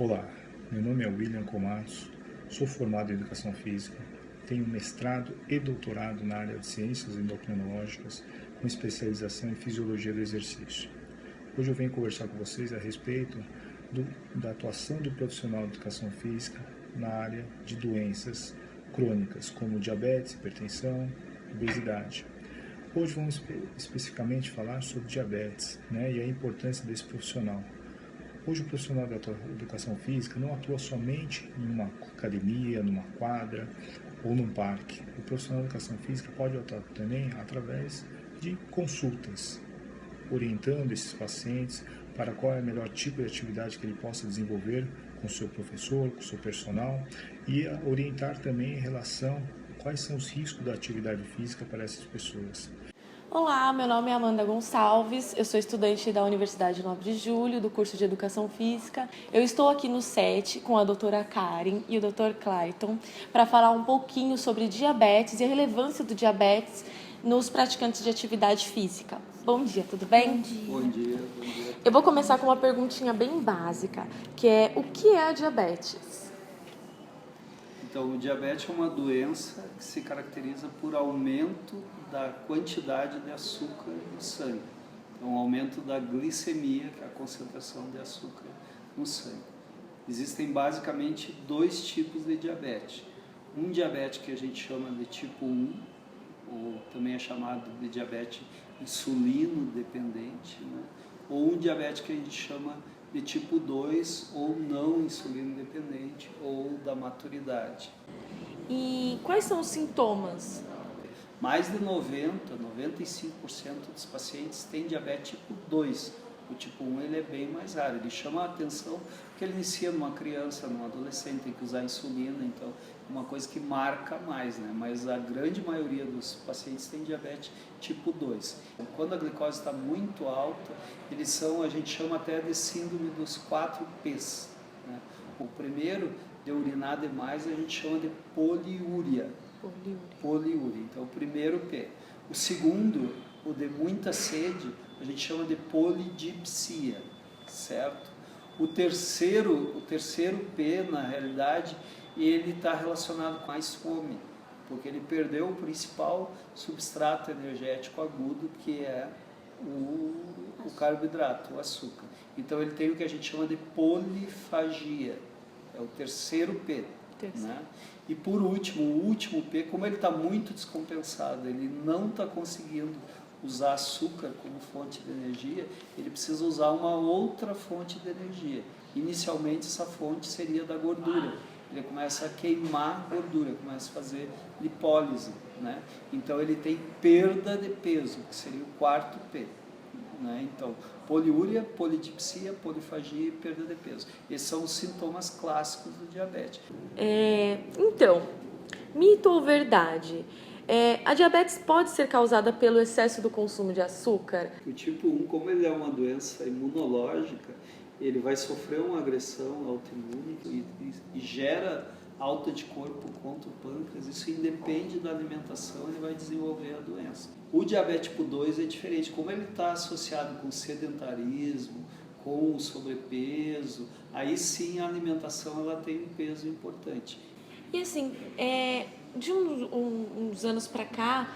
Olá, meu nome é William Komatsu, sou formado em Educação Física, tenho mestrado e doutorado na área de Ciências Endocrinológicas, com especialização em Fisiologia do Exercício. Hoje eu venho conversar com vocês a respeito da atuação do profissional de Educação Física na área de doenças crônicas, como diabetes, hipertensão, obesidade. Hoje vamos especificamente falar sobre diabetes, e a importância desse profissional. Hoje o profissional da educação física não atua somente em uma academia, numa quadra ou num parque. O profissional da educação física pode atuar também através de consultas, orientando esses pacientes para qual é o melhor tipo de atividade que ele possa desenvolver com o seu professor, com o seu personal, e orientar também em relação a quais são os riscos da atividade física para essas pessoas. Olá, meu nome é Amanda Gonçalves, eu sou estudante da Universidade 9 de Julho, do curso de Educação Física. Eu estou aqui no SET com a doutora Karen e o Dr. Clayton para falar um pouquinho sobre diabetes e a relevância do diabetes nos praticantes de atividade física. Bom dia, tudo bem? Bom dia. Bom dia, bom dia. Eu vou começar com uma perguntinha bem básica, que é: o que é a diabetes? Então, o diabetes é uma doença que se caracteriza por aumento da quantidade de açúcar no sangue. Então, aumento da glicemia, que é a concentração de açúcar no sangue. Existem basicamente dois tipos de diabetes. Um diabetes que a gente chama de tipo 1, ou também é chamado de diabetes insulino dependente, né? Ou um diabetes que a gente chama de tipo 2, ou não insulino dependente, ou da maturidade. E quais são os sintomas? Mais de 95% dos pacientes têm diabetes tipo 2. O tipo 1 ele é bem mais raro, ele chama a atenção porque ele inicia numa criança, num adolescente, tem que usar insulina, então é uma coisa que marca mais, né? Mas a grande maioria dos pacientes tem diabetes tipo 2. Quando a glicose está muito alta, eles são, a gente chama até de síndrome dos 4 P's, né? O primeiro, de urinar demais, a gente chama de poliúria. Poliúria. Então, o primeiro P. O segundo, o de muita sede, a gente chama de polidipsia, certo? O terceiro P, na realidade, ele está relacionado com mais fome, porque ele perdeu o principal substrato energético agudo, que é o carboidrato, o açúcar. Então, ele tem o que a gente chama de polifagia, é o terceiro P. Né? E por último, o último P, como ele está muito descompensado, ele não está conseguindo usar açúcar como fonte de energia, ele precisa usar uma outra fonte de energia. Inicialmente essa fonte seria da gordura, ele começa a queimar gordura, começa a fazer lipólise, né? Então ele tem perda de peso, que seria o quarto P. Né? Então, poliúria, polidipsia, polifagia e perda de peso. Esses são os sintomas clássicos do diabetes. Então, mito ou verdade? A diabetes pode ser causada pelo excesso do consumo de açúcar? O tipo 1, como ele é uma doença imunológica, ele vai sofrer uma agressão autoimune e gera alta de corpo contra o pâncreas, isso independe da alimentação, ele vai desenvolver a doença. O diabetes tipo 2 é diferente, como ele está associado com sedentarismo, com o sobrepeso, aí sim a alimentação ela tem um peso importante. E assim, de uns anos para cá,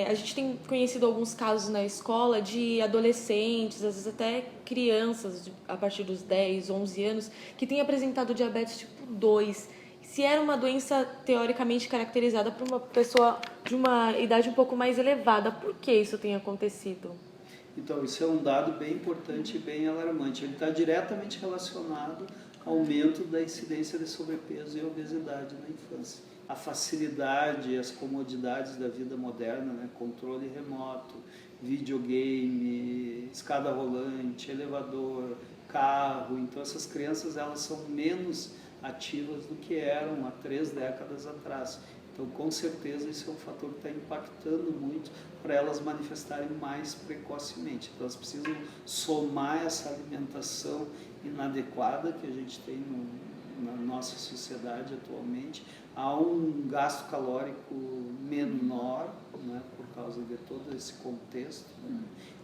a gente tem conhecido alguns casos na escola de adolescentes, às vezes até crianças, a partir dos 10, 11 anos, que têm apresentado diabetes tipo 2. Se era uma doença teoricamente caracterizada por uma pessoa de uma idade um pouco mais elevada, por que isso tem acontecido? Então, isso é um dado bem importante e bem alarmante. Ele está diretamente relacionado ao aumento da incidência de sobrepeso e obesidade na infância. A facilidade, as comodidades da vida moderna, né? Controle remoto, videogame, escada rolante, elevador, carro. Então, essas crianças elas são menos ativas do que eram há 3 décadas atrás. Então, com certeza, isso é um fator que está impactando muito para elas manifestarem mais precocemente. Então, elas precisam somar essa alimentação inadequada que a gente tem na nossa sociedade atualmente a um gasto calórico menor, né, por causa de todo esse contexto, né,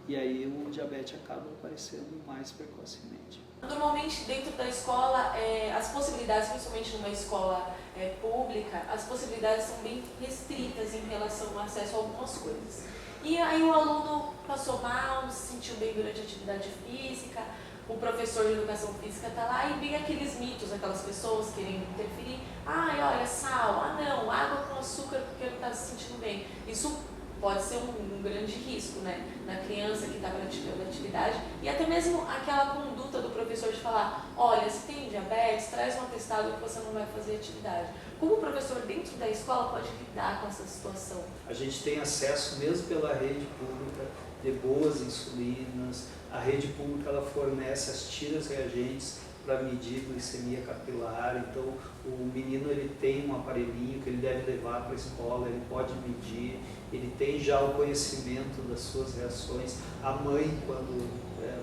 e aí o diabetes acaba aparecendo mais precocemente. Normalmente, dentro da escola, as possibilidades, principalmente numa escola pública, as possibilidades são bem restritas em relação ao acesso a algumas coisas. E aí o aluno passou mal, não se sentiu bem durante a atividade física, o professor de educação física está lá e vem aqueles mitos, aquelas pessoas querendo interferir. Ai, olha, sal, não, água com açúcar porque ele não está se sentindo bem. Isso pode ser um grande risco, né, na criança que está praticando a atividade, e até mesmo aquela conduta do professor de falar, olha, se tem diabetes, traz um atestado que você não vai fazer atividade. Como o professor dentro da escola pode lidar com essa situação? A gente tem acesso, mesmo pela rede pública, de boas insulinas. A rede pública ela fornece as tiras reagentes para medir glicemia capilar, então o menino ele tem um aparelhinho que ele deve levar para a escola, ele pode medir, ele tem já o conhecimento das suas reações. A mãe, quando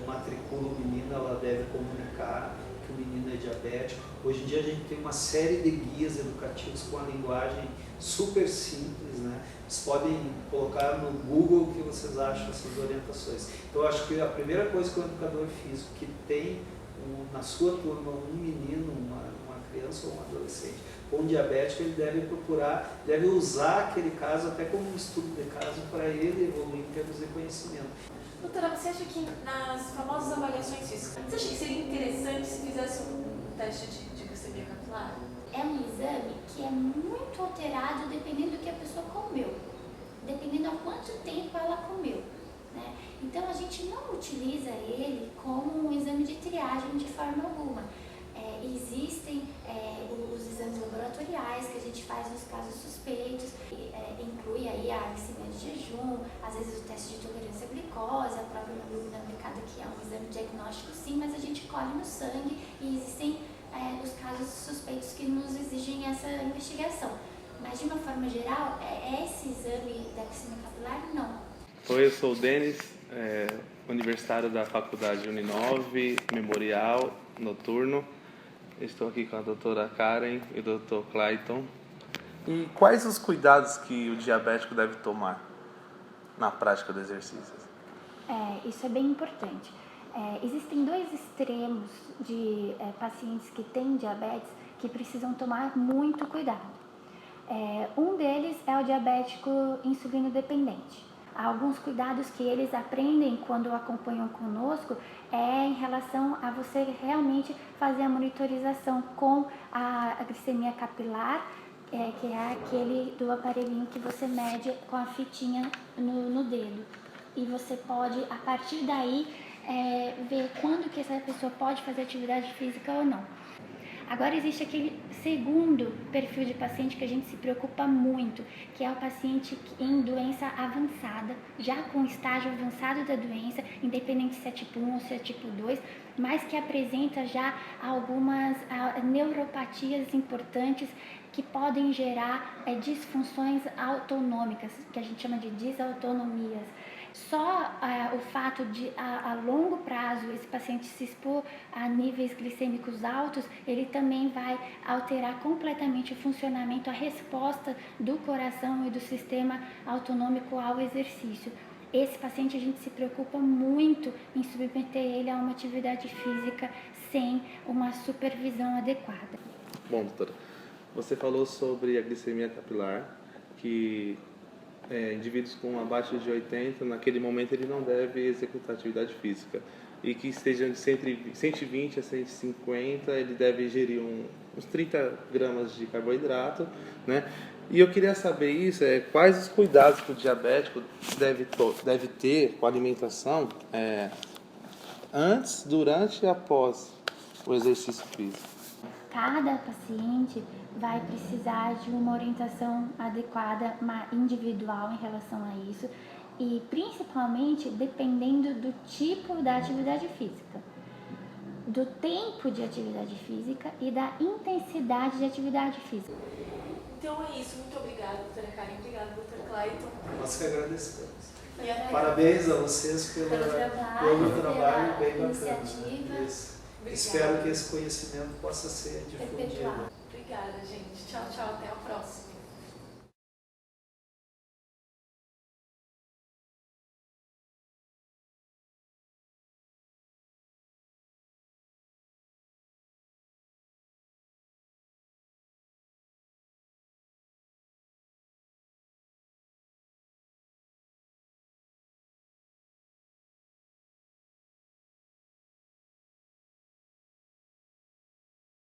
matricula o menino, ela deve comunicar que o menino é diabético. Hoje em dia a gente tem uma série de guias educativos com a linguagem super simples, né? Vocês podem colocar no Google o que vocês acham dessas orientações. Então eu acho que a primeira coisa que o educador físico que tem na sua turma um menino, uma criança ou um adolescente com diabético, ele deve procurar, deve usar aquele caso até como um estudo de caso para ele evoluir em termos de conhecimento. Doutora, você acha que nas famosas avaliações físicas, você acha que seria interessante se fizesse um teste de glicemia capilar? É um exame que é muito alterado dependendo do que a pessoa comeu, dependendo há quanto tempo ela comeu, né? Então a gente não utiliza ele como um exame de triagem de forma alguma. Existem os exames laboratoriais que a gente faz nos casos suspeitos, inclui aí a glicemia de jejum, às vezes o teste de tolerância à glicose, a própria hemoglobina glicada, que é um exame diagnóstico sim, mas a gente colhe no sangue e existem os casos suspeitos que nos exigem essa investigação. Mas de uma forma geral, esse exame da glicemia capilar, não. Oi, eu sou o Denis, universitário da Faculdade Uninove, Memorial, Noturno. Estou aqui com a doutora Karen e o doutor Clayton. E quais os cuidados que o diabético deve tomar na prática do exercício? Isso é bem importante. Existem dois extremos de pacientes que têm diabetes que precisam tomar muito cuidado. Um deles é o diabético insulino dependente. Alguns cuidados que eles aprendem quando acompanham conosco em relação a você realmente fazer a monitorização com a glicemia capilar, que é aquele do aparelhinho que você mede com a fitinha no dedo. E você pode, a partir daí, ver quando que essa pessoa pode fazer atividade física ou não. Agora existe aquele segundo perfil de paciente que a gente se preocupa muito, que é o paciente em doença avançada, já com estágio avançado da doença, independente se é tipo 1 ou se é tipo 2, mas que apresenta já algumas neuropatias importantes que podem gerar disfunções autonômicas, que a gente chama de disautonomias. Só o fato de, a longo prazo, esse paciente se expor a níveis glicêmicos altos, ele também vai alterar completamente o funcionamento, a resposta do coração e do sistema autonômico ao exercício. Esse paciente a gente se preocupa muito em submeter ele a uma atividade física sem uma supervisão adequada. Bom, doutora, você falou sobre a glicemia capilar, que indivíduos com abaixo de 80, naquele momento ele não deve executar atividade física. E que estejam de 120 a 150, ele deve ingerir uns 30 gramas de carboidrato, né? E eu queria saber isso, quais os cuidados que o diabético deve ter com a alimentação antes, durante e após o exercício físico. Cada paciente vai precisar de uma orientação adequada, individual em relação a isso, e principalmente dependendo do tipo da atividade física, do tempo de atividade física e da intensidade de atividade física. Então é isso, muito obrigada, doutora Karen, obrigada, doutor Clayton. Nós que agradecemos. E Parabéns a vocês pelo trabalho bem bacana. Iniciativa. Espero que esse conhecimento possa ser difundido. Obrigada, gente. Tchau, tchau. Até a próxima.